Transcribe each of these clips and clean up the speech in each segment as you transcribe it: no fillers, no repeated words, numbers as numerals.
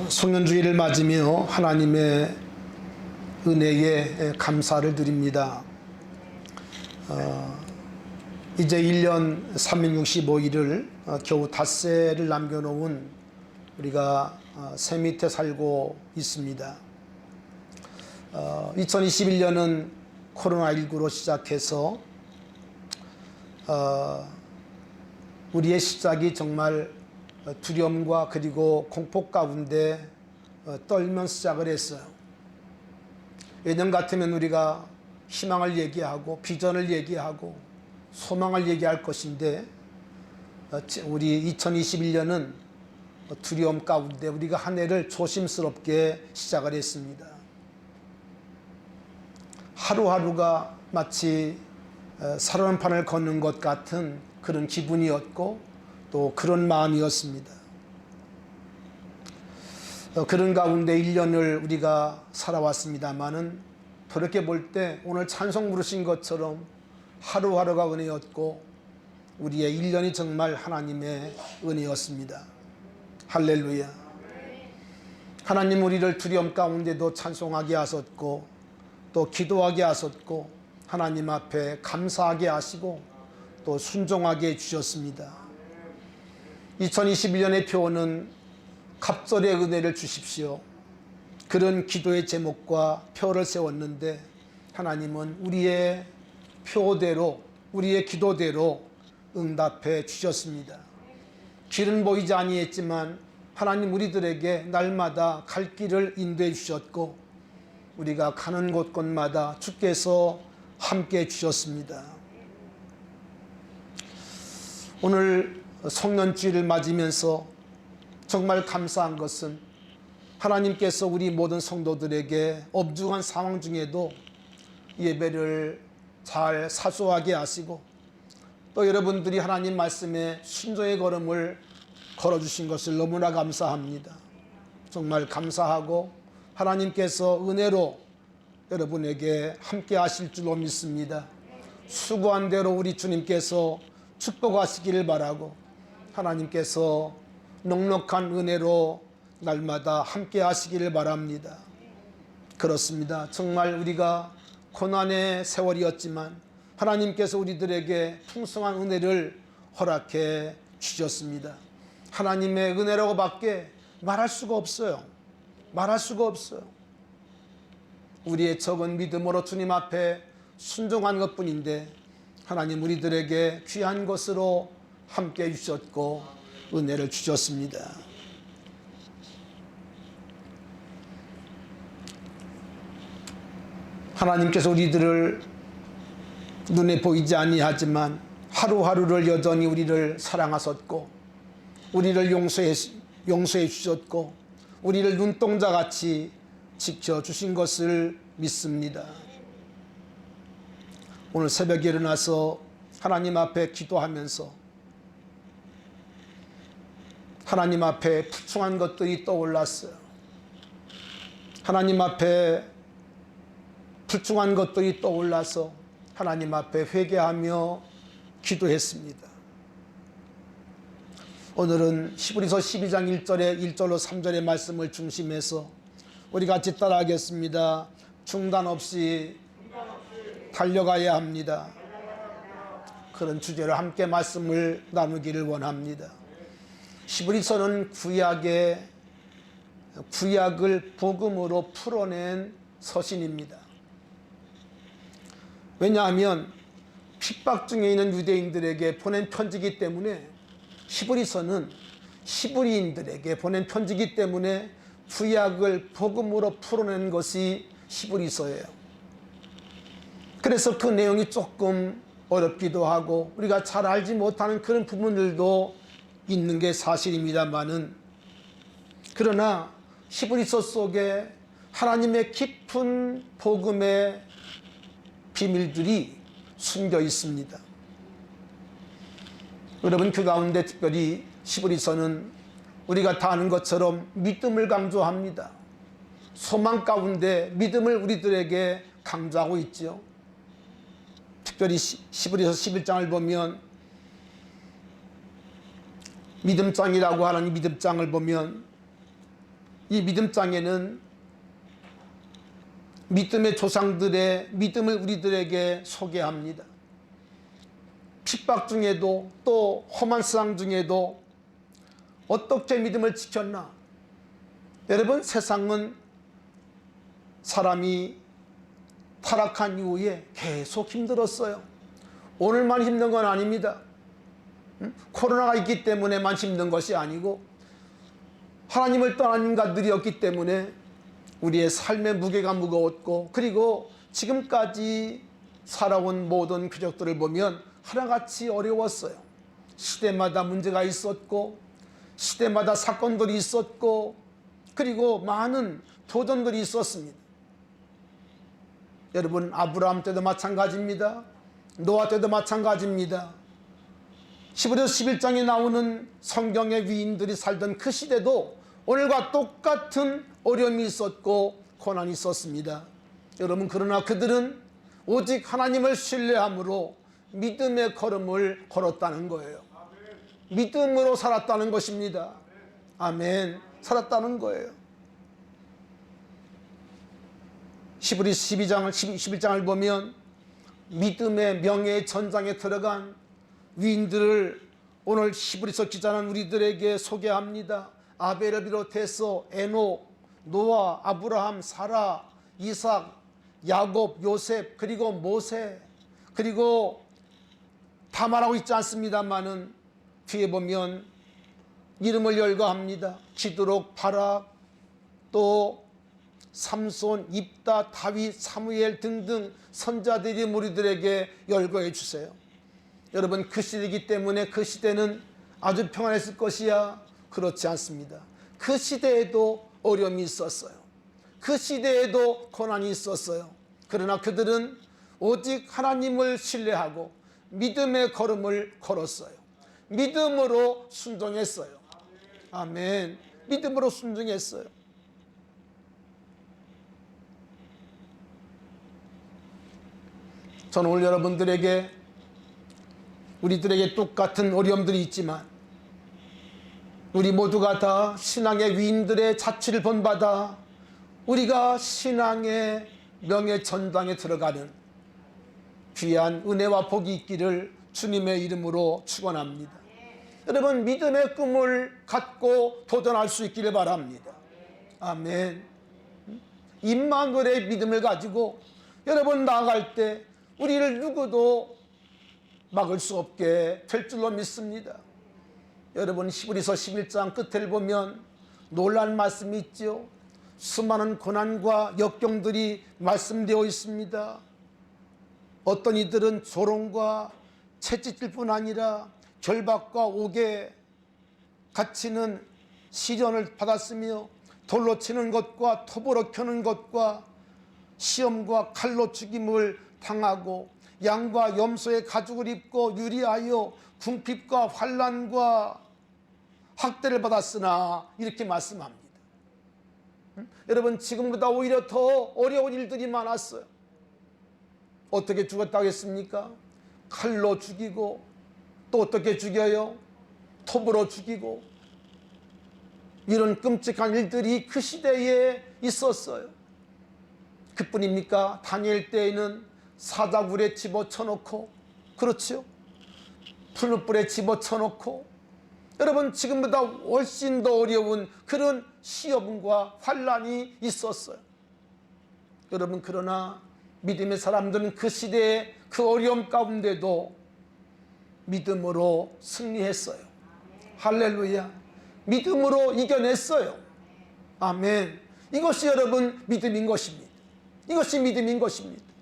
송년주일을 맞으며 하나님의 은혜에 감사를 드립니다. 이제 1년 365일을 겨우 닷새를 남겨놓은 우리가 새 밑에 살고 있습니다. 2021년은 코로나19로 시작해서 우리의 시작이 정말 두려움과 그리고 공포 가운데 떨면 시작을 했어요. 예년 같으면 우리가 희망을 얘기하고 비전을 얘기하고 소망을 얘기할 것인데 우리 2021년은 두려움 가운데 우리가 한 해를 조심스럽게 시작을 했습니다. 하루하루가 마치 살얼음판을 걷는 것 같은 그런 기분이었고 또 그런 마음이었습니다. 그런 가운데 1년을 우리가 살아왔습니다마는 돌이켜 볼 때 오늘 찬송 부르신 것처럼 하루하루가 은혜였고 우리의 1년이 정말 하나님의 은혜였습니다. 할렐루야. 하나님 우리를 두려움 가운데도 찬송하게 하셨고 또 기도하게 하셨고 하나님 앞에 감사하게 하시고 또 순종하게 해주셨습니다. 2021년의 표어는 갑절의 은혜를 주십시오. 그런 기도의 제목과 표를 세웠는데 하나님은 우리의 표대로 우리의 기도대로 응답해 주셨습니다. 길은 보이지 아니했지만 하나님 우리들에게 날마다 갈 길을 인도해 주셨고 우리가 가는 곳곳마다 주께서 함께 해 주셨습니다. 오늘 송년주일을 맞으면서 정말 감사한 것은 하나님께서 우리 모든 성도들에게 엄중한 상황 중에도 예배를 잘 사수하게 하시고 또 여러분들이 하나님 말씀에 순종의 걸음을 걸어주신 것을 너무나 감사합니다. 정말 감사하고 하나님께서 은혜로 여러분에게 함께 하실 줄로 믿습니다. 수고한 대로 우리 주님께서 축복하시기를 바라고 하나님께서 넉넉한 은혜로 날마다 함께 하시기를 바랍니다. 그렇습니다. 정말 우리가 고난의 세월이었지만 하나님께서 우리들에게 풍성한 은혜를 허락해 주셨습니다. 하나님의 은혜라고 밖에 말할 수가 없어요. 말할 수가 없어요. 우리의 적은 믿음으로 주님 앞에 순종한 것뿐인데 하나님 우리들에게 귀한 것으로 함께 해주셨고 은혜를 주셨습니다. 하나님께서 우리들을 눈에 보이지 아니하지만 하루하루를 여전히 우리를 사랑하셨고 우리를 용서해 주셨고 우리를 눈동자같이 지켜주신 것을 믿습니다. 오늘 새벽에 일어나서 하나님 앞에 기도하면서 하나님 앞에 풀충한 것들이 떠올랐어요. 하나님 앞에 풀충한 것들이 떠올라서 하나님 앞에 회개하며 기도했습니다. 오늘은 히브리서 12장 1절로 3절의 말씀을 중심해서 우리 같이 따라하겠습니다. 중단 없이 달려가야 합니다. 그런 주제로 함께 말씀을 나누기를 원합니다. 히브리서는 구약을 복음으로 풀어낸 서신입니다. 왜냐하면 핍박 중에 있는 유대인들에게 보낸 편지이기 때문에 히브리서는 히브리인들에게 보낸 편지이기 때문에 구약을 복음으로 풀어낸 것이 히브리서예요. 그래서 그 내용이 조금 어렵기도 하고 우리가 잘 알지 못하는 그런 부분들도 있는 게 사실입니다만은 그러나 히브리서 속에 하나님의 깊은 복음의 비밀들이 숨겨 있습니다. 여러분 그 가운데 특별히 히브리서는 우리가 다 아는 것처럼 믿음을 강조합니다. 소망 가운데 믿음을 우리들에게 강조하고 있죠. 특별히 히브리서 11장을 보면 믿음장이라고 하는 믿음장을 보면 이 믿음장에는 믿음의 조상들의 믿음을 우리들에게 소개합니다. 핍박 중에도 또 험한 상황 중에도 어떻게 믿음을 지켰나? 여러분, 세상은 사람이 타락한 이후에 계속 힘들었어요. 오늘만 힘든 건 아닙니다. 코로나가 있기 때문에만 힘든 것이 아니고 하나님을 떠난 인간들이었기 때문에 우리의 삶의 무게가 무거웠고, 그리고 지금까지 살아온 모든 궤적들을 보면 하나같이 어려웠어요. 시대마다 문제가 있었고, 시대마다 사건들이 있었고, 그리고 많은 도전들이 있었습니다. 여러분, 아브라함 때도 마찬가지입니다. 노아 때도 마찬가지입니다. 히브리서 11장에 나오는 성경의 위인들이 살던 그 시대도 오늘과 똑같은 어려움이 있었고 고난이 있었습니다. 여러분, 그러나 그들은 오직 하나님을 신뢰함으로 믿음의 걸음을 걸었다는 거예요. 믿음으로 살았다는 것입니다. 아멘. 살았다는 거예요. 히브리서 11장을 보면 믿음의 명예의 전장에 들어간 위인들을 오늘 히브리서 기자는 우리들에게 소개합니다. 아벨을 비롯해서 에녹, 노아, 아브라함, 사라, 이삭, 야곱, 요셉, 그리고 모세, 그리고 다 말하고 있지 않습니다만은 뒤에 보면 이름을 열거합니다. 기드록, 바락, 또 삼손, 입다, 다윗, 사무엘 등등 선자들이 우리들에게 열거해 주세요. 여러분, 그 시대이기 때문에 그 시대는 아주 평안했을 것이야? 그렇지 않습니다. 그 시대에도 어려움이 있었어요. 그 시대에도 고난이 있었어요. 그러나 그들은 오직 하나님을 신뢰하고 믿음의 걸음을 걸었어요. 믿음으로 순종했어요. 아멘. 믿음으로 순종했어요. 저는 오늘 여러분들에게, 우리들에게 똑같은 어려움들이 있지만 우리 모두가 다 신앙의 위인들의 자취를 본받아 우리가 신앙의 명예 전당에 들어가는 귀한 은혜와 복이 있기를 주님의 이름으로 축원합니다. 여러분, 믿음의 꿈을 갖고 도전할 수 있기를 바랍니다. 아멘. 임마누엘의 믿음을 가지고 여러분 나아갈 때 우리를 누구도 막을 수 없게 될 줄로 믿습니다. 여러분, 히브리서 11장 끝을 보면 놀란 말씀이 있죠. 수많은 고난과 역경들이 말씀되어 있습니다. 어떤 이들은 조롱과 채찍질 뿐 아니라 결박과 옥에 갇히는 시련을 받았으며 돌로 치는 것과 톱으로 켜는 것과 시험과 칼로 죽임을 당하고 양과 염소의 가죽을 입고 유리하여 궁핍과 환난과 학대를 받았으나 이렇게 말씀합니다. 여러분, 지금보다 오히려 더 어려운 일들이 많았어요. 어떻게 죽었다고 했습니까? 칼로 죽이고, 또 어떻게 죽여요? 톱으로 죽이고. 이런 끔찍한 일들이 그 시대에 있었어요. 그뿐입니까? 다니엘 때에는 사자굴에 집어쳐놓고, 그렇죠? 풀무불에 집어쳐놓고, 여러분, 지금보다 훨씬 더 어려운 그런 시험과 환난이 있었어요. 여러분, 그러나 믿음의 사람들은 그 시대의 그 어려움 가운데도 믿음으로 승리했어요. 할렐루야. 믿음으로 이겨냈어요. 아멘. 이것이 여러분 믿음인 것입니다. 이것이 믿음인 것입니다.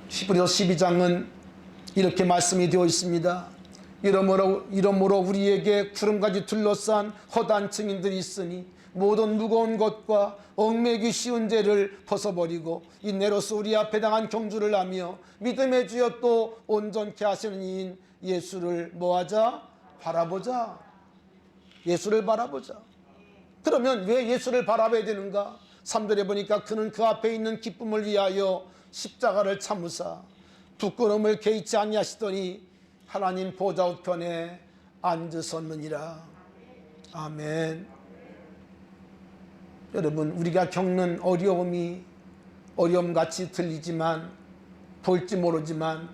히브리서 12장은 이렇게 말씀이 되어 있습니다. 이러므로 우리에게 구름같이 둘러싼 허다한 증인들이 있으니 모든 무거운 것과 얽매기 쉬운 죄를 벗어버리고 인내로서 우리 앞에 당한 경주를 하며 믿음의 주여 또 온전케 하시는 이인 예수를 뭐하자? 바라보자. 예수를 바라보자. 그러면 왜 예수를 바라봐야 되는가? 3절에 보니까 그는 그 앞에 있는 기쁨을 위하여 십자가를 참으사 부끄러움을 개의치 아니하시더니 하나님 보좌 우편에 앉으셨느니라. 아멘. 여러분, 우리가 겪는 어려움이 어려움같이 들리지만, 볼지 모르지만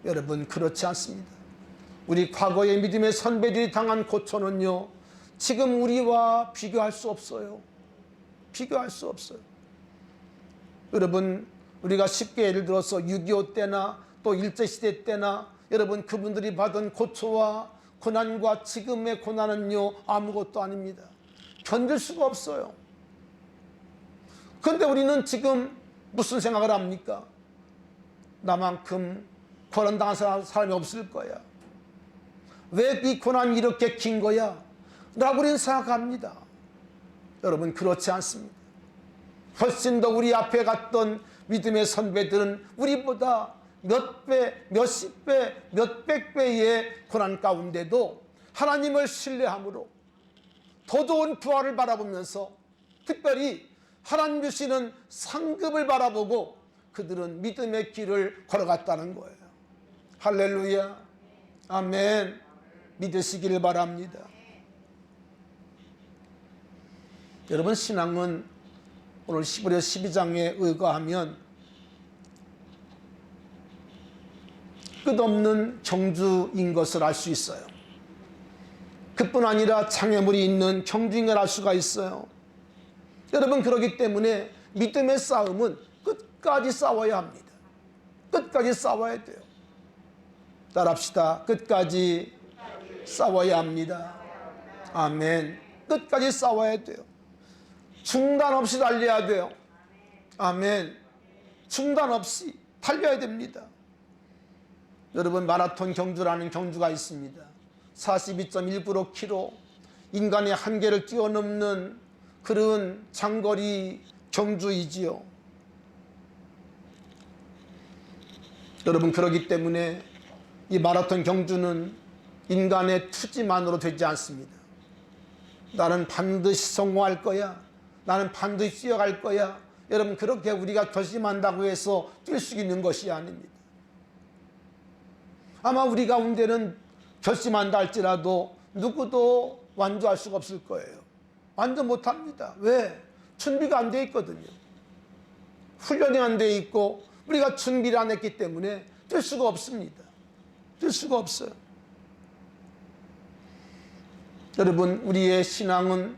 여러분, 그렇지 않습니다. 우리 과거의 믿음의 선배들이 당한 고초는요, 지금 우리와 비교할 수 없어요. 비교할 수 없어요. 여러분, 우리가 쉽게 예를 들어서 6.25 때나 또 일제시대 때나 여러분, 그분들이 받은 고초와 고난과 지금의 고난은요, 아무것도 아닙니다. 견딜 수가 없어요. 그런데 우리는 지금 무슨 생각을 합니까? 나만큼 고난당한 사람이 없을 거야. 왜 이 고난이 이렇게 긴 거야? 라고 우리는 생각합니다. 여러분, 그렇지 않습니다. 훨씬 더 우리 앞에 갔던 믿음의 선배들은 우리보다 몇 배, 몇십 배, 몇백 배의 고난 가운데도 하나님을 신뢰함으로 더 좋은 부활을 바라보면서, 특별히 하나님 주시는 상급을 바라보고 그들은 믿음의 길을 걸어갔다는 거예요. 할렐루야. 아멘. 믿으시기를 바랍니다. 여러분, 신앙은 오늘 11월 12장에 의거하면 끝없는 경주인 것을 알 수 있어요. 그뿐 아니라 장애물이 있는 경주인 걸 알 수가 있어요. 여러분, 그렇기 때문에 믿음의 싸움은 끝까지 싸워야 합니다. 끝까지 싸워야 돼요. 따라합시다. 끝까지 싸워야 합니다. 아멘. 끝까지 싸워야 돼요. 중단 없이 달려야 돼요. 아멘. 중단 없이 달려야 됩니다. 여러분, 마라톤 경주라는 경주가 있습니다. 42.195km, 인간의 한계를 뛰어넘는 그런 장거리 경주이지요. 여러분, 그렇기 때문에 이 마라톤 경주는 인간의 투지만으로 되지 않습니다. 나는 반드시 성공할 거야. 나는 반드시 뛰어갈 거야. 여러분, 그렇게 우리가 결심한다고 해서 뛸 수 있는 것이 아닙니다. 아마 우리 가운데는 결심한다 할지라도 누구도 완주할 수가 없을 거예요. 완주 못합니다. 왜? 준비가 안 돼 있거든요. 훈련이 안 돼 있고 우리가 준비를 안 했기 때문에 뛸 수가 없습니다. 뛸 수가 없어요. 여러분, 우리의 신앙은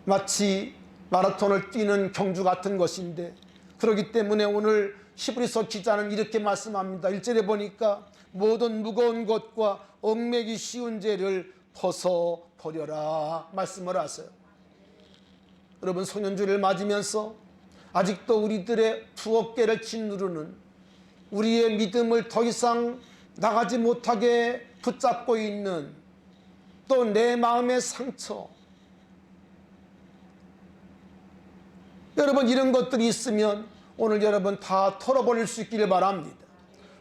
마치 마라톤을 뛰는 경주 같은 것인데, 그렇기 때문에 오늘 히브리서 기자는 이렇게 말씀합니다. 1절에 보니까 모든 무거운 것과 얽매기 쉬운 죄를 벗어버려라 말씀을 하세요. 여러분, 소년주를 맞으면서 아직도 우리들의 두 어깨를 짓누르는, 우리의 믿음을 더 이상 나가지 못하게 붙잡고 있는, 또 내 마음의 상처, 여러분, 이런 것들이 있으면 오늘 여러분 다 털어버릴 수 있기를 바랍니다.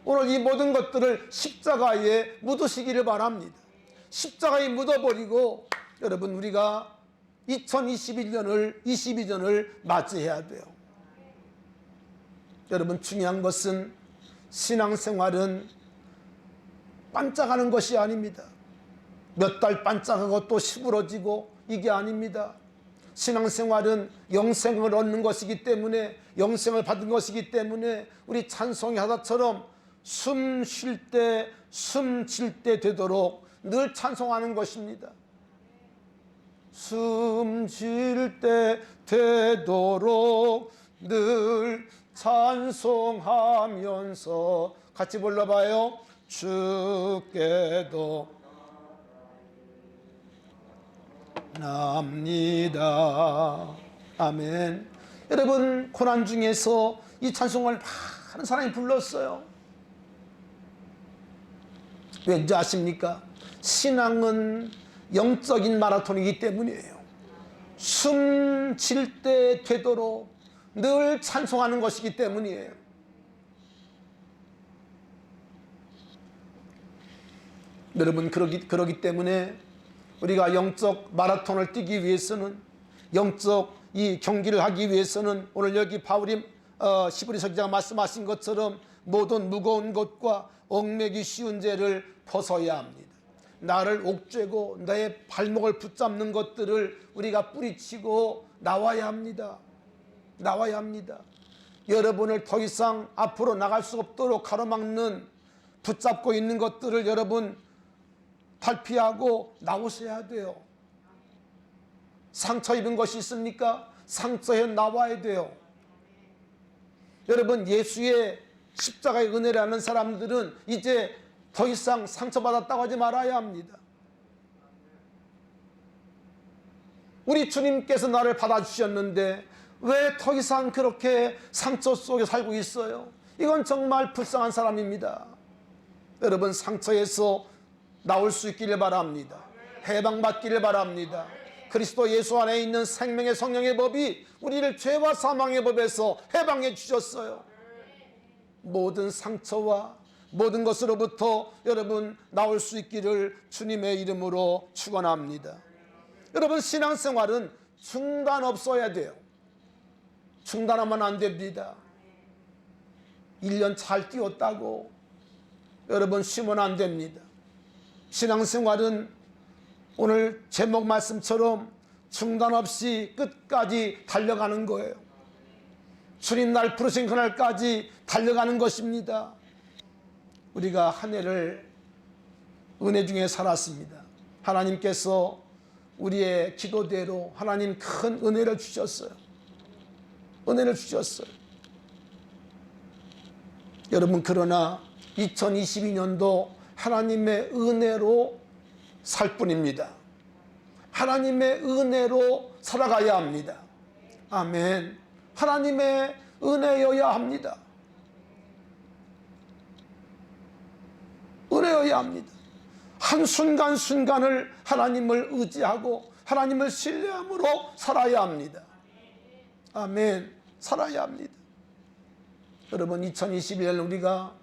오늘 이 모든 것들을 십자가에 묻으시기를 바랍니다. 십자가에 묻어버리고 여러분, 우리가 2021년을 22년을 맞이해야 돼요. 여러분, 중요한 것은 신앙생활은 반짝하는 것이 아닙니다. 몇 달 반짝하고 또 시부러지고 이게 아닙니다. 신앙생활은 영생을 얻는 것이기 때문에, 영생을 받은 것이기 때문에 우리 찬송의 하다처럼 숨 쉴 때, 숨 쉴 때 되도록 늘 찬송하는 것입니다. 숨 쉴 때 되도록 늘 찬송하면서, 같이 불러봐요. 주께도 납니다. 아멘. 여러분, 고난 중에서 이 찬송을 많은 사람이 불렀어요. 왠지 아십니까? 신앙은 영적인 마라톤이기 때문이에요. 숨 쉴 때 되도록 늘 찬송하는 것이기 때문이에요. 여러분, 그러기 때문에 우리가 영적 마라톤을 뛰기 위해서는, 영적 이 경기를 하기 위해서는 오늘 여기 바울이 히브리서 기자가 말씀하신 것처럼 모든 무거운 것과 얽매기 쉬운 죄를 벗어야 합니다. 나를 옥죄고 내 발목을 붙잡는 것들을 우리가 뿌리치고 나와야 합니다. 나와야 합니다. 여러분을 더 이상 앞으로 나갈 수 없도록 가로막는 붙잡고 있는 것들을 여러분 탈피하고 나오셔야 돼요. 상처 입은 것이 있습니까? 상처에 나와야 돼요. 여러분, 예수의 십자가의 은혜를 아는 사람들은 이제 더 이상 상처받았다고 하지 말아야 합니다. 우리 주님께서 나를 받아주셨는데 왜 더 이상 그렇게 상처 속에 살고 있어요? 이건 정말 불쌍한 사람입니다. 여러분, 상처에서 나올 수 있기를 바랍니다. 해방받기를 바랍니다. 그리스도 예수 안에 있는 생명의 성령의 법이 우리를 죄와 사망의 법에서 해방해 주셨어요. 모든 상처와 모든 것으로부터 여러분 나올 수 있기를 주님의 이름으로 축원합니다. 여러분, 신앙생활은 중단 없어야 돼요. 중단하면 안 됩니다. 1년 잘 뛰었다고 여러분 쉬면 안 됩니다. 신앙생활은 오늘 제목 말씀처럼 중단 없이 끝까지 달려가는 거예요. 주님 날 부르신 그날까지 달려가는 것입니다. 우리가 한 해를 은혜 중에 살았습니다. 하나님께서 우리의 기도대로 하나님 큰 은혜를 주셨어요. 은혜를 주셨어요. 여러분, 그러나 2022년도 하나님의 은혜로 살 뿐입니다. 하나님의 은혜로 살아가야 합니다. 아멘. 하나님의 은혜여야 합니다. 은혜여야 합니다. 한순간순간을 하나님을 의지하고 하나님을 신뢰함으로 살아야 합니다. 아멘. 살아야 합니다. 여러분, 2021년 우리가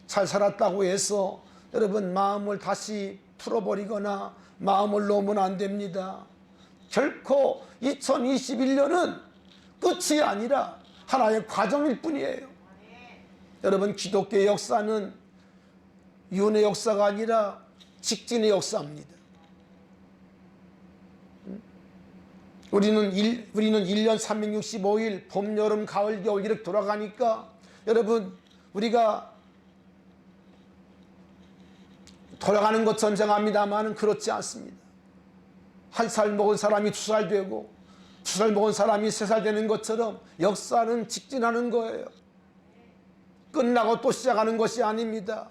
잘 살았다고 해서 여러분 마음을 다시 풀어버리거나 마음을 놓으면 안 됩니다. 결코 2021년은 끝이 아니라 하나의 과정일 뿐이에요. 여러분, 기독교의 역사는 윤의 역사가 아니라 직진의 역사입니다. 우리는 1년 365일 봄, 여름, 가을, 겨울 이렇게 돌아가니까 여러분, 우리가 돌아가는 것처럼 생각합니다만 그렇지 않습니다. 1살 먹은 사람이 2살 되고 2살 먹은 사람이 3살 되는 것처럼 역사는 직진하는 거예요. 끝나고 또 시작하는 것이 아닙니다.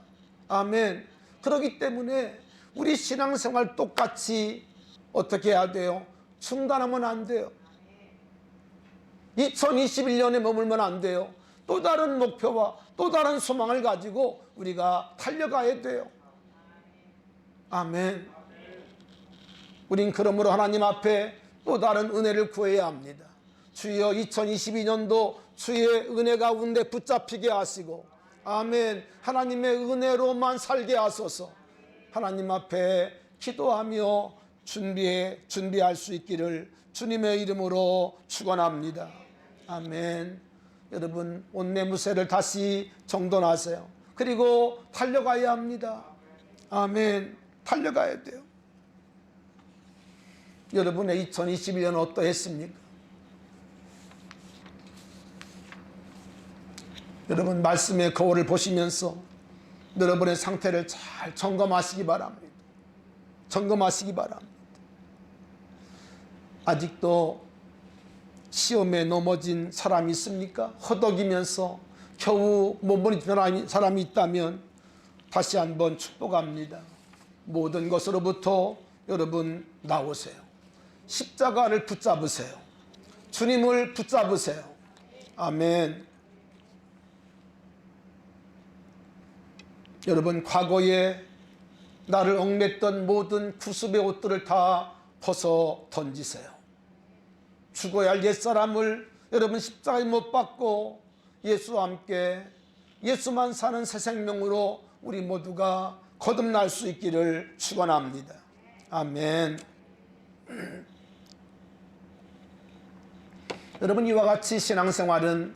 아멘. 그렇기 때문에 우리 신앙생활 똑같이 어떻게 해야 돼요? 중단하면 안 돼요. 2021년에 머물면 안 돼요. 또 다른 목표와 또 다른 소망을 가지고 우리가 달려가야 돼요. 아멘. 우린 그러므로 하나님 앞에 또 다른 은혜를 구해야 합니다. 주여, 2022년도 주의 은혜 가운데 붙잡히게 하시고, 아멘, 하나님의 은혜로만 살게 하소서. 하나님 앞에 기도하며 준비할 수 있기를 주님의 이름으로 축원합니다. 아멘. 여러분, 옷내무새를 다시 정돈하세요. 그리고 달려가야 합니다. 아멘. 달려가야 돼요. 여러분의 2021년 어떠했습니까? 여러분, 말씀의 거울을 보시면서 여러분의 상태를 잘 점검하시기 바랍니다. 점검하시기 바랍니다. 아직도 시험에 넘어진 사람이 있습니까? 허덕이면서 겨우 못 버리는 사람이 있다면 다시 한번 축복합니다. 모든 것으로부터 여러분 나오세요. 십자가를 붙잡으세요. 주님을 붙잡으세요. 아멘. 여러분, 과거에 나를 얽맸던 모든 구습의 옷들을 다 벗어 던지세요. 죽어야 할 옛사람을 여러분 십자가에 못 박고 예수와 함께 예수만 사는 새 생명으로 우리 모두가 거듭날 수 있기를 축원합니다. 아멘. 여러분, 이와 같이 신앙생활은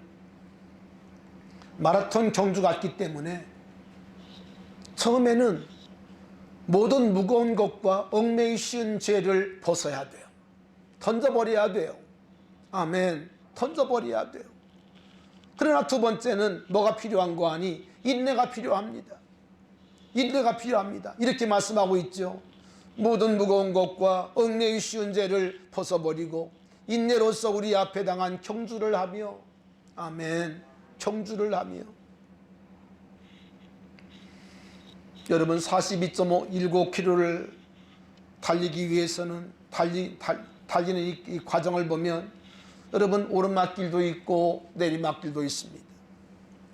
마라톤 경주 같기 때문에 처음에는 모든 무거운 것과 얽매이 쉬운 죄를 벗어야 돼요. 던져버려야 돼요. 아멘. 던져버려야 돼요. 그러나 두 번째는 뭐가 필요한 거 아니? 인내가 필요합니다. 인내가 필요합니다. 이렇게 말씀하고 있죠. 모든 무거운 것과 얽매이 쉬운 죄를 벗어버리고 인내로서 우리 앞에 당한 경주를 하며, 아멘, 경주를 하며. 여러분 42.19km를 달리기 위해서는 달리는 이 과정을 보면 여러분 오르막길도 있고 내리막길도 있습니다.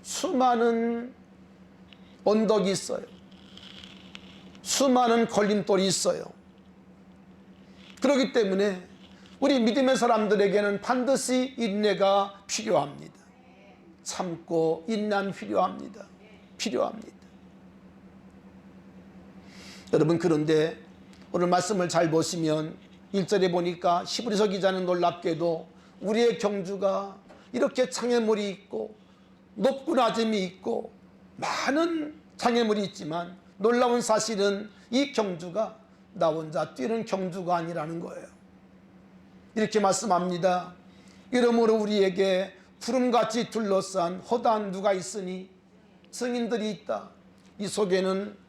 수많은 언덕이 있어요. 수많은 걸림돌이 있어요. 그렇기 때문에 우리 믿음의 사람들에게는 반드시 인내가 필요합니다. 참고 인내함이 필요합니다. 필요합니다. 여러분, 그런데 오늘 말씀을 잘 보시면 1절에 보니까 히브리서 기자는 놀랍게도 우리의 경주가 이렇게 장애물이 있고 높고 낮음이 있고 많은 장애물이 있지만 놀라운 사실은 이 경주가 나 혼자 뛰는 경주가 아니라는 거예요. 이렇게 말씀합니다. 이러므로 우리에게 구름같이 둘러싼 허다한 누가 있으니 증인들이 있다. 이 속에는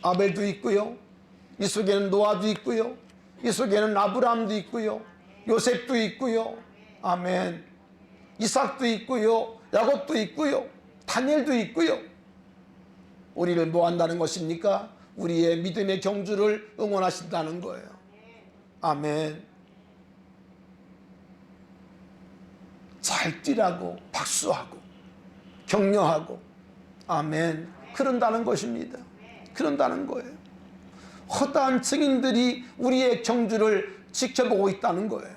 아벨도 있고요, 이 속에는 노아도 있고요, 이 속에는 아브라함도 있고요, 요셉도 있고요, 아멘, 이삭도 있고요, 야곱도 있고요, 다니엘도 있고요. 우리를 뭐 한다는 것입니까? 우리의 믿음의 경주를 응원하신다는 거예요. 아멘. 잘 뛰라고 박수하고 격려하고, 아멘, 그런다는 것입니다. 그런다는 거예요. 허다한 증인들이 우리의 경주를 지켜보고 있다는 거예요.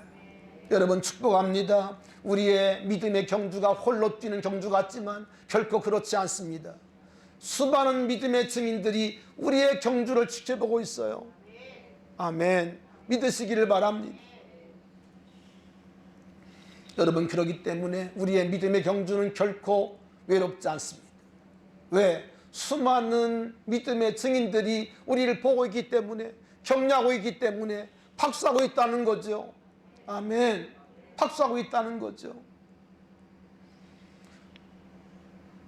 여러분, 축복합니다. 우리의 믿음의 경주가 홀로 뛰는 경주 같지만 결코 그렇지 않습니다. 수많은 믿음의 증인들이 우리의 경주를 지켜보고 있어요. 아멘. 믿으시기를 바랍니다. 여러분, 그렇기 때문에 우리의 믿음의 경주는 결코 외롭지 않습니다. 왜? 수많은 믿음의 증인들이 우리를 보고 있기 때문에, 격려하고 있기 때문에 박수하고 있다는 거죠. 아멘. 박수하고 있다는 거죠.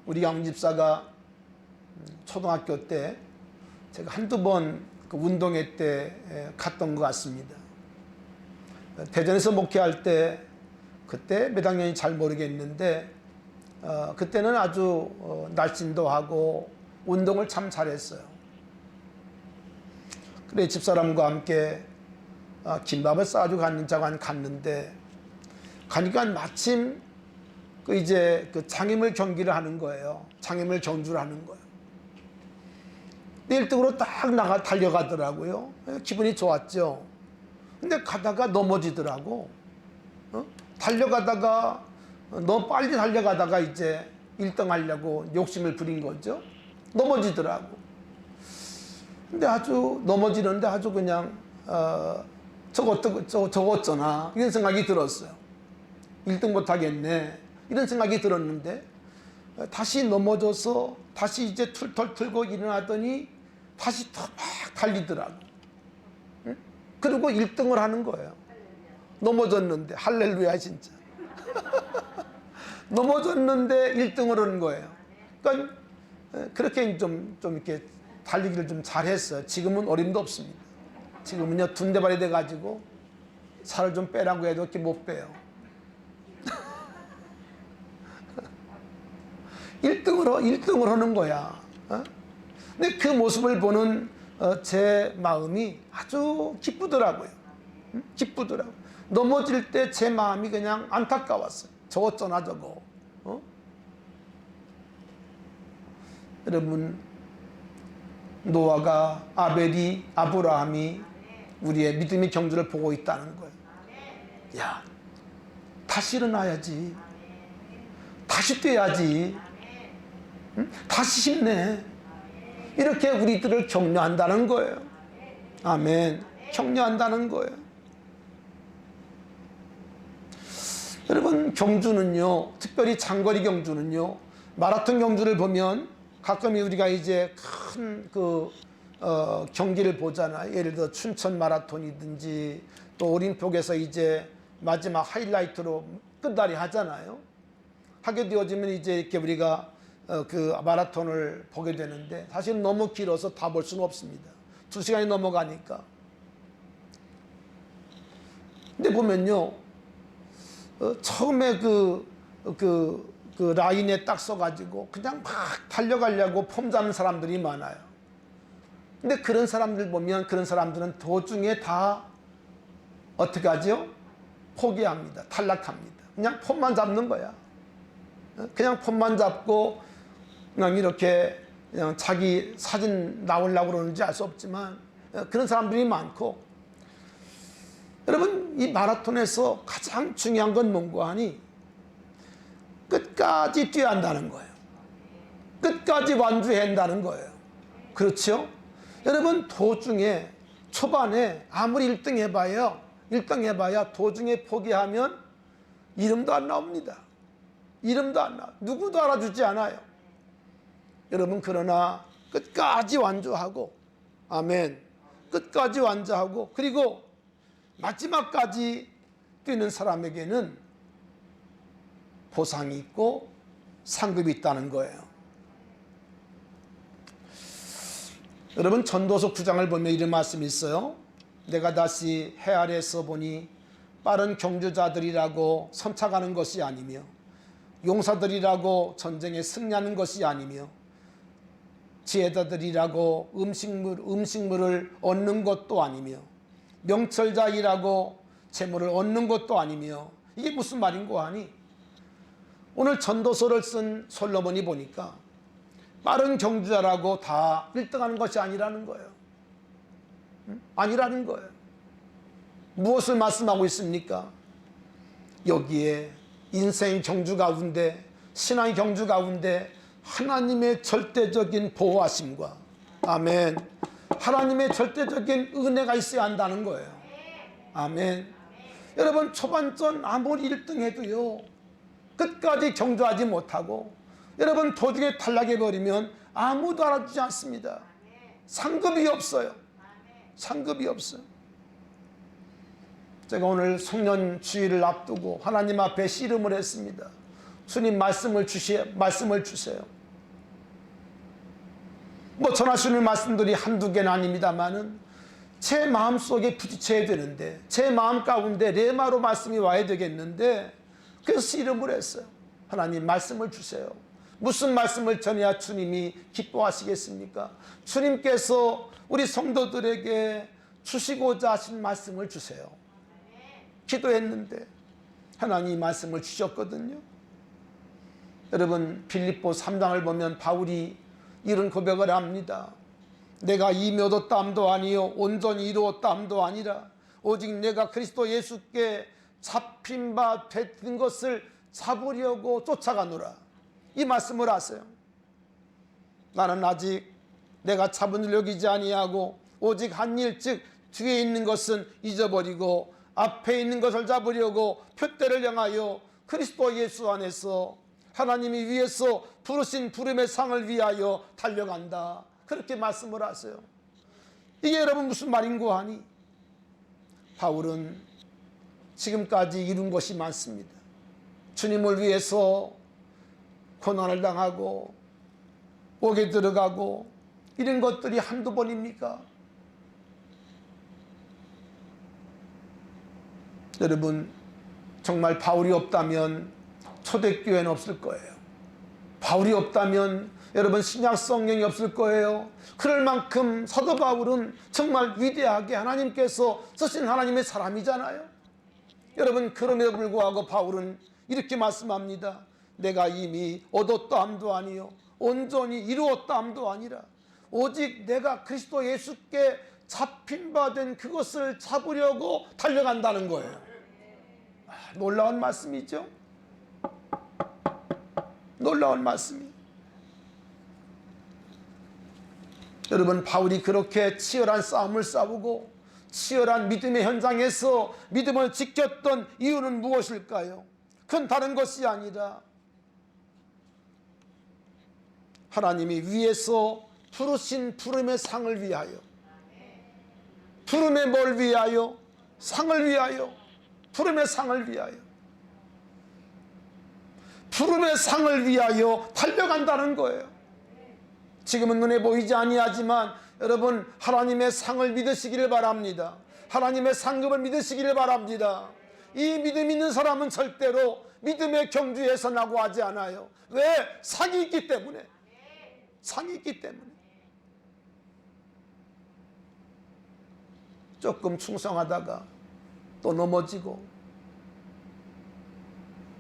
우리 양 집사가 초등학교 때 제가 한두 번 그 운동회 때 갔던 것 같습니다. 대전에서 목회할 때 그때 몇 학년인지 잘 모르겠는데 그때는 아주 날씬도 하고 운동을 참 잘했어요. 그래 집사람과 함께 김밥을 싸가지고 갔는데 가니까 마침 이제 그 장애물 경기를 하는 거예요. 장애물 경주를 하는 거예요. 1등으로 딱 달려가더라고요. 기분이 좋았죠. 근데 가다가 넘어지더라고. 달려가다가 너무 빨리 달려가다가 이제 1등 하려고 욕심을 부린 거죠. 넘어지더라고. 근데 아주 넘어지는데 아주 그냥 저거 어쩌나 이런 생각이 들었어요. 1등 못하겠네 이런 생각이 들었는데 다시 넘어져서 다시 이제 툴툴 틀고 일어나더니 다시 또 막 달리더라고. 응? 그리고 1등을 하는 거예요. 넘어졌는데. 할렐루야 진짜. 넘어졌는데 1등을 하는 거예요. 그러니까 그렇게 좀 이렇게 달리기를 좀 잘했어요. 지금은 어림도 없습니다. 지금은요 둔대발이 돼가지고 살을 좀 빼라고 해도 이렇게 못 빼요. 1등을 하는 거야. 근데 그 모습을 보는 제 마음이 아주 기쁘더라고요. 기쁘더라고요. 넘어질 때 제 마음이 그냥 안타까웠어요. 저 어쩌나 저거. 여러분, 노아가, 아벨이, 아브라함이 우리의 믿음의 경주를 보고 있다는 거예요. 야, 다시 일어나야지. 다시 뛰어야지. 응? 다시 힘내. 이렇게 우리들을 격려한다는 거예요. 아멘. 격려한다는 거예요. 여러분, 경주는요, 특별히 장거리 경주는요, 마라톤 경주를 보면 가끔 우리가 이제 큰 경기를 보잖아요. 예를 들어 춘천 마라톤이든지 또 올림픽에서 이제 마지막 하이라이트로 끝날이 하잖아요. 하게 되어지면 이제 이렇게 우리가 그 마라톤을 보게 되는데 사실 너무 길어서 다 볼 수는 없습니다. 2시간이 넘어가니까. 근데 보면요, 처음에 그 라인에 딱 서가지고 그냥 막 달려가려고 폼 잡는 사람들이 많아요. 근데 그런 사람들 보면 그런 사람들은 도중에 다 어떻게 하죠? 포기합니다. 탈락합니다. 그냥 폼만 잡는 거야. 그냥 폼만 잡고 그냥 이렇게 그냥 자기 사진 나오려고 그러는지 알 수 없지만 그런 사람들이 많고, 여러분, 이 마라톤에서 가장 중요한 건 뭔가 하니 끝까지 뛰어야 한다는 거예요. 끝까지 완주해야 한다는 거예요. 그렇죠? 여러분, 도중에 초반에 아무리 1등 해봐야 도중에 포기하면 이름도 안 나옵니다. 이름도 안 나와. 누구도 알아주지 않아요. 여러분, 그러나 끝까지 완주하고, 아멘, 끝까지 완주하고, 그리고 마지막까지 뛰는 사람에게는 보상이 있고 상급이 있다는 거예요. 여러분, 전도서 9장을 보면 이런 말씀이 있어요. 내가 다시 해 아래서 보니 빠른 경주자들이라고 선착하는 것이 아니며 용사들이라고 전쟁에 승리하는 것이 아니며 지혜자들이라고 음식물을 얻는 것도 아니며 명철자이라고 재물을 얻는 것도 아니며, 이게 무슨 말인고 하니 오늘 전도서를 쓴 솔로몬이 보니까 빠른 경주자라고 다 1등하는 것이 아니라는 거예요. 아니라는 거예요. 무엇을 말씀하고 있습니까? 여기에 인생 경주 가운데, 신앙의 경주 가운데 하나님의 절대적인 보호하심과, 아멘, 하나님의 절대적인 은혜가 있어야 한다는 거예요. 아멘. 여러분, 초반전 아무리 1등 해도요, 끝까지 경주하지 못하고 여러분 도중에 탈락해버리면 아무도 알아주지 않습니다. 상급이 없어요. 상급이 없어요. 제가 오늘 송년 주일을 앞두고 하나님 앞에 씨름을 했습니다. 주님, 말씀을 주세요. 뭐 전하시는 말씀들이 한두 개는 아닙니다만은 제 마음속에 부딪혀야 되는데, 제 마음 가운데 레마로 말씀이 와야 되겠는데, 그래서 씨름을 했어요. 하나님, 말씀을 주세요. 무슨 말씀을 전해야 주님이 기뻐하시겠습니까? 주님께서 우리 성도들에게 주시고자 하신 말씀을 주세요. 기도했는데 하나님 말씀을 주셨거든요. 여러분, 빌립보 3장을 보면 바울이 이런 고백을 합니다. 내가 이묘도땀도 아니요 온전히 이루었다함도 아니라 오직 내가 그리스도 예수께 잡힌 바 된 것을 잡으려고 쫓아가노라. 이 말씀을 하세요. 나는 아직 내가 잡은 줄 여기지 아니하고 오직 한 일, 즉 뒤에 있는 것은 잊어버리고 앞에 있는 것을 잡으려고 표대를 향하여 그리스도 예수 안에서 하나님이 위에서 부르신 부름의 상을 위하여 달려간다. 그렇게 말씀을 하세요. 이게 여러분 무슨 말인고 하니, 바울은 지금까지 이룬 것이 많습니다. 주님을 위해서 고난을 당하고 옥에 들어가고 이런 것들이 한두 번입니까? 여러분, 정말 바울이 없다면 초대교회는 없을 거예요. 바울이 없다면 여러분 신약 성경이 없을 거예요. 그럴 만큼 사도 바울은 정말 위대하게 하나님께서 쓰신 하나님의 사람이잖아요. 여러분, 그럼에도 불구하고 바울은 이렇게 말씀합니다. 내가 이미 얻었다함도 아니요 온전히 이루었다함도 아니라 오직 내가 그리스도 예수께 잡힌 바 된 그것을 잡으려고 달려간다는 거예요. 놀라운 말씀이죠. 놀라운 말씀이. 여러분, 바울이 그렇게 치열한 싸움을 싸우고 치열한 믿음의 현장에서 믿음을 지켰던 이유는 무엇일까요? 그건 다른 것이 아니라 하나님이 위에서 부르신 부름의 상을 위하여, 부름의 뭘 위하여? 상을 위하여, 부름의 상을 위하여, 부름의 상을 위하여 달려간다는 거예요. 지금은 눈에 보이지 아니하지만 여러분, 하나님의 상을 믿으시기를 바랍니다. 하나님의 상급을 믿으시기를 바랍니다. 이 믿음 있는 사람은 절대로 믿음의 경주에서 나고 하지 않아요. 왜? 상이 있기 때문에. 상이 있기 때문에. 조금 충성하다가 또 넘어지고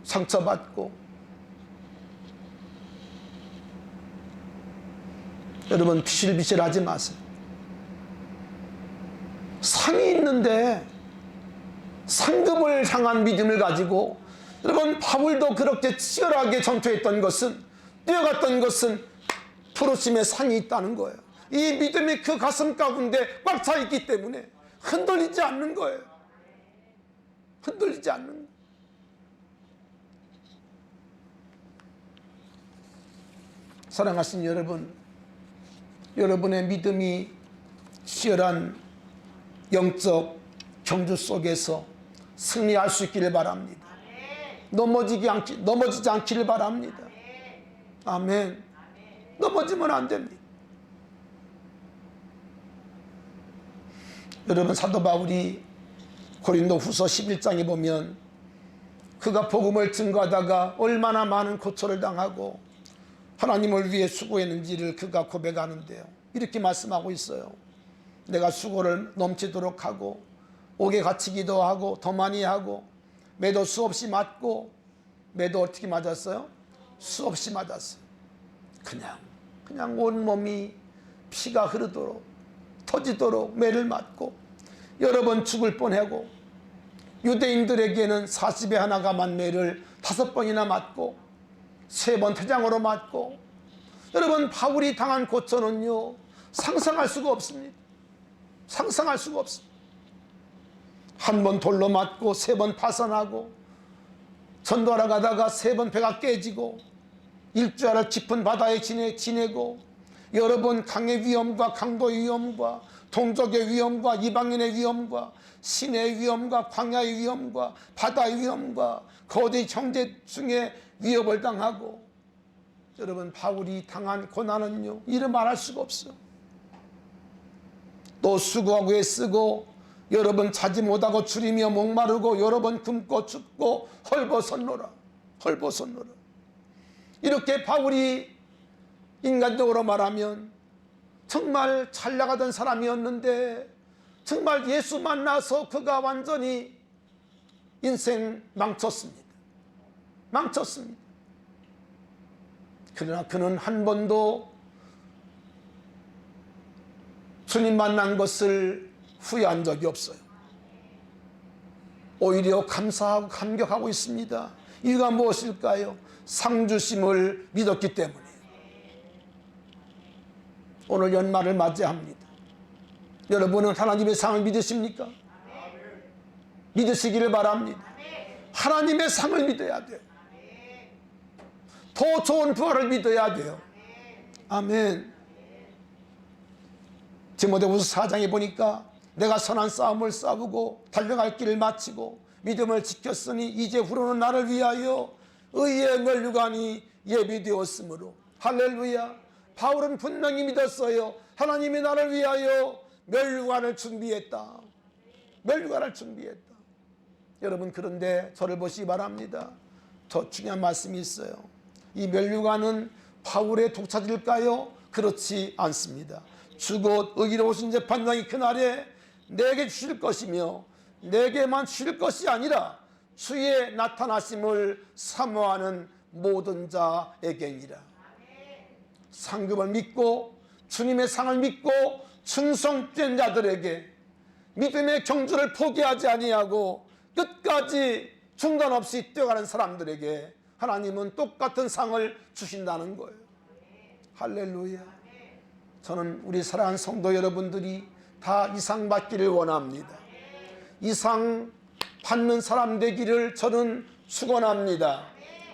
상처받고, 여러분 비실비실하지 마세요. 상이 있는데 상급을 향한 믿음을 가지고, 여러분 바울도 그렇게 치열하게 전투했던 것은, 뛰어갔던 것은 부르심의 상이 있다는 거예요. 이 믿음이 그 가슴 가운데 꽉 차 있기 때문에 흔들리지 않는 거예요. 흔들리지 않는 거예요. 사랑하신 여러분, 여러분의 믿음이 치열한 영적 경주 속에서 승리할 수 있기를 바랍니다. 넘어지지 않기를 바랍니다. 아멘. 넘어지면 안 됩니다. 여러분, 사도 바울이 고린도 후서 11장에 보면 그가 복음을 증거하다가 얼마나 많은 고초를 당하고 하나님을 위해 수고했는지를 그가 고백하는데요, 이렇게 말씀하고 있어요. 내가 수고를 넘치도록 하고 옥에 갇히기도 하고 더 많이 하고 매도 수없이 맞고, 매도 어떻게 맞았어요? 수없이 맞았어요. 그냥 온몸이 피가 흐르도록, 터지도록 매를 맞고, 여러 번 죽을 뻔하고, 유대인들에게는 40에 하나가 만매를 5번이나 맞고 3번 퇴장으로 맞고, 여러분 바울이 당한 고초는요 상상할 수가 없습니다. 상상할 수가 없습니다. 한 번 돌로 맞고 3번 파산하고, 전도하러 가다가 3번 배가 깨지고, 일주일을 깊은 바다에 지내고, 여러 번 강의 위험과 강도의 위험과 동족의 위험과 이방인의 위험과 신의 위험과 광야의 위험과 바다의 위험과 거대 형제 중에 위협을 당하고, 여러분 바울이 당한 고난은요 이를 말할 수가 없어요. 또 수고하고 애쓰고 여러 번 자지 못하고 줄이며 목마르고 여러 번 굶고 춥고 헐벗었노라. 이렇게 바울이 인간적으로 말하면 정말 잘 나가던 사람이었는데, 정말 예수 만나서 그가 완전히 인생 망쳤습니다. 그러나 그는 한 번도 주님 만난 것을 후회한 적이 없어요. 오히려 감사하고 감격하고 있습니다. 이유가 무엇일까요? 상 주심을 믿었기 때문에. 오늘 연말을 맞이합니다. 여러분은 하나님의 상을 믿으십니까? 믿으시기를 바랍니다. 하나님의 상을 믿어야 돼요. 더 좋은 부활을 믿어야 돼요. 아멘. 디모데후서 4장에 보니까 내가 선한 싸움을 싸우고 달려갈 길을 마치고 믿음을 지켰으니 이제 후로는 나를 위하여 의의 면류관이 예비되었으므로. 할렐루야. 바울은 분명히 믿었어요. 하나님이 나를 위하여 면류관을 준비했다. 여러분, 그런데 저를 보시기 바랍니다. 더 중요한 말씀이 있어요. 이 면류관은 바울의 독차지일까요? 그렇지 않습니다. 주곧 의로우신 재판장이 그날에 내게 주실 것이며 내게만 주실 것이 아니라 주의 나타나심을 사모하는 모든 자에게니라. 상급을 믿고 주님의 상을 믿고 충성된 자들에게, 믿음의 경주를 포기하지 아니하고 끝까지 중단 없이 뛰어가는 사람들에게 하나님은 똑같은 상을 주신다는 거예요. 할렐루야. 저는 우리 사랑하는 성도 여러분들이 다 이 상 받기를 원합니다. 이 상 받는 사람 되기를 저는 축원합니다.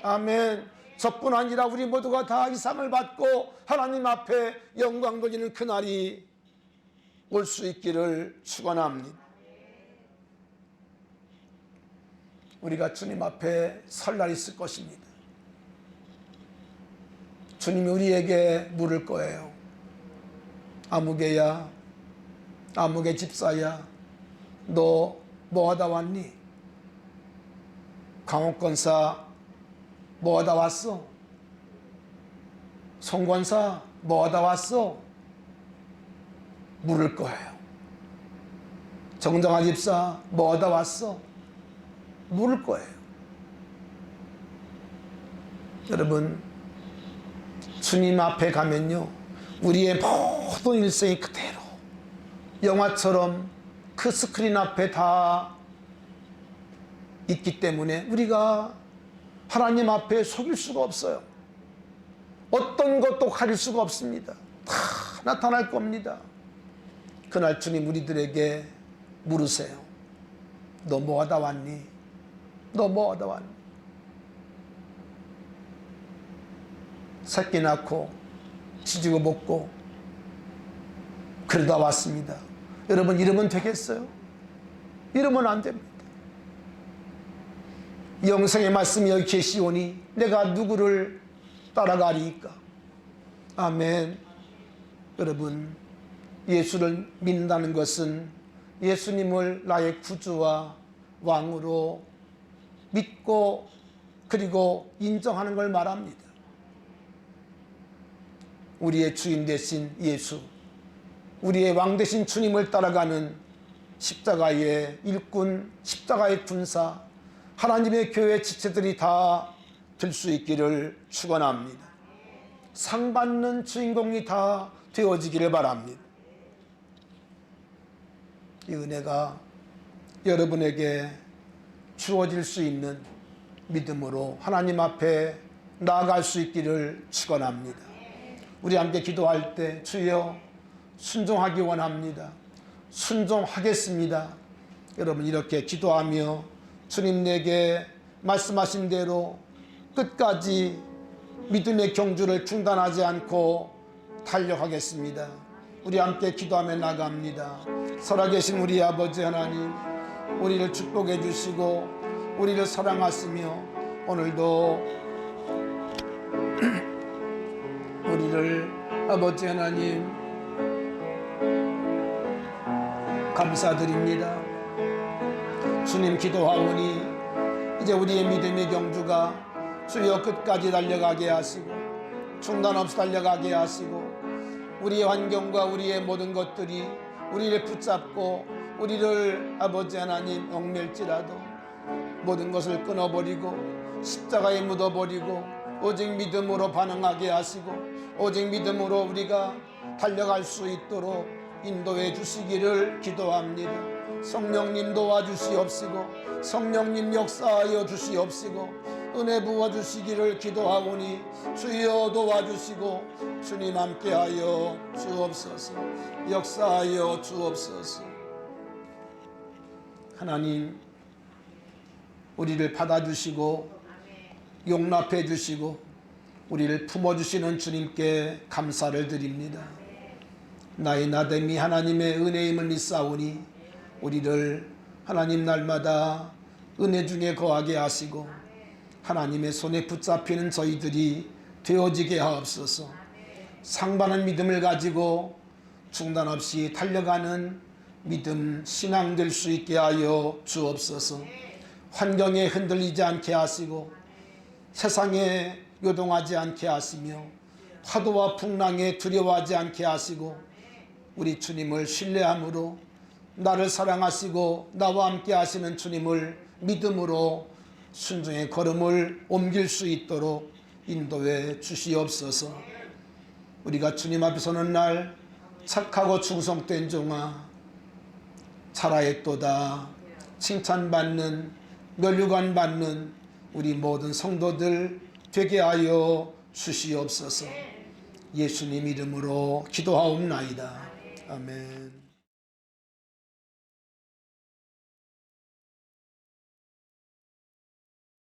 아멘. 저뿐 아니라 우리 모두가 다 이 상을 받고 하나님 앞에 영광 돌리는 그날이 올 수 있기를 축원합니다. 우리가 주님 앞에 설 날이 있을 것입니다. 주님이 우리에게 물을 거예요. 아무개야, 아무개 집사야, 너 뭐하다 왔니? 강옥권사 뭐하다 왔어? 송권사 뭐하다 왔어? 물을 거예요. 정정아 집사 뭐하다 왔어? 물을 거예요. 여러분, 주님 앞에 가면요, 우리의 모든 일생이 그대로 영화처럼 그 스크린 앞에 다 있기 때문에 우리가 하나님 앞에 속일 수가 없어요. 어떤 것도 가릴 수가 없습니다. 다 나타날 겁니다. 그날 주님 우리들에게 물으세요. 너 뭐하다 왔니? 너 뭐하다 왔니? 새끼 낳고 지지고 먹고 그러다 왔습니다. 여러분, 이러면 되겠어요? 이러면 안 됩니다. 영생의 말씀이 여기 계시오니 내가 누구를 따라가리이까? 아멘. 여러분, 예수를 믿는다는 것은 예수님을 나의 구주와 왕으로 믿고 그리고 인정하는 걸 말합니다. 우리의 주인 되신 예수, 우리의 왕 되신 주님을 따라가는 십자가의 일꾼, 십자가의 군사, 하나님의 교회 지체들이 다 될 수 있기를 축원합니다. 상 받는 주인공이 다 되어지기를 바랍니다. 이 은혜가 여러분에게 주어질 수 있는 믿음으로 하나님 앞에 나아갈 수 있기를 축원합니다. 우리 함께 기도할 때 주여 순종하기 원합니다. 순종하겠습니다. 여러분, 이렇게 기도하며 주님 내게 말씀하신 대로 끝까지 믿음의 경주를 중단하지 않고 달려가겠습니다. 우리 함께 기도하며 나갑니다. 살아계신 우리 아버지 하나님, 우리를 축복해 주시고 우리를 사랑하시며 오늘도 우리를 아버지 하나님 감사드립니다. 주님, 기도하오니 이제 우리의 믿음의 경주가 주여 끝까지 달려가게 하시고 중단 없이 달려가게 하시고 우리의 환경과 우리의 모든 것들이 우리를 붙잡고 우리를 아버지 하나님 얽맬지라도 모든 것을 끊어버리고 십자가에 묻어버리고 오직 믿음으로 반응하게 하시고 오직 믿음으로 우리가 달려갈 수 있도록 인도해 주시기를 기도합니다. 성령님 도와주시옵시고 성령님 역사하여 주시옵시고 은혜 부어주시기를 기도하오니 주여 도와주시고 주님 함께하여 주옵소서. 역사하여 주옵소서. 하나님, 우리를 받아주시고 용납해 주시고 우리를 품어주시는 주님께 감사를 드립니다. 나의 나됨이 하나님의 은혜임을 믿사오니 우리를 하나님 날마다 은혜 중에 거하게 하시고 하나님의 손에 붙잡히는 저희들이 되어지게 하옵소서. 상반한 믿음을 가지고 중단 없이 달려가는 믿음, 신앙 될 수 있게 하여 주옵소서. 환경에 흔들리지 않게 하시고 세상에 요동하지 않게 하시며 파도와 풍랑에 두려워하지 않게 하시고 우리 주님을 신뢰함으로 나를 사랑하시고 나와 함께 하시는 주님을 믿음으로 순종의 걸음을 옮길 수 있도록 인도해 주시옵소서. 우리가 주님 앞에 서는 날 착하고 충성된 종아 잘하였도다 칭찬받는 면류관 받는 우리 모든 성도들 되게 하여 주시옵소서. 예수님 이름으로 기도하옵나이다. 아멘.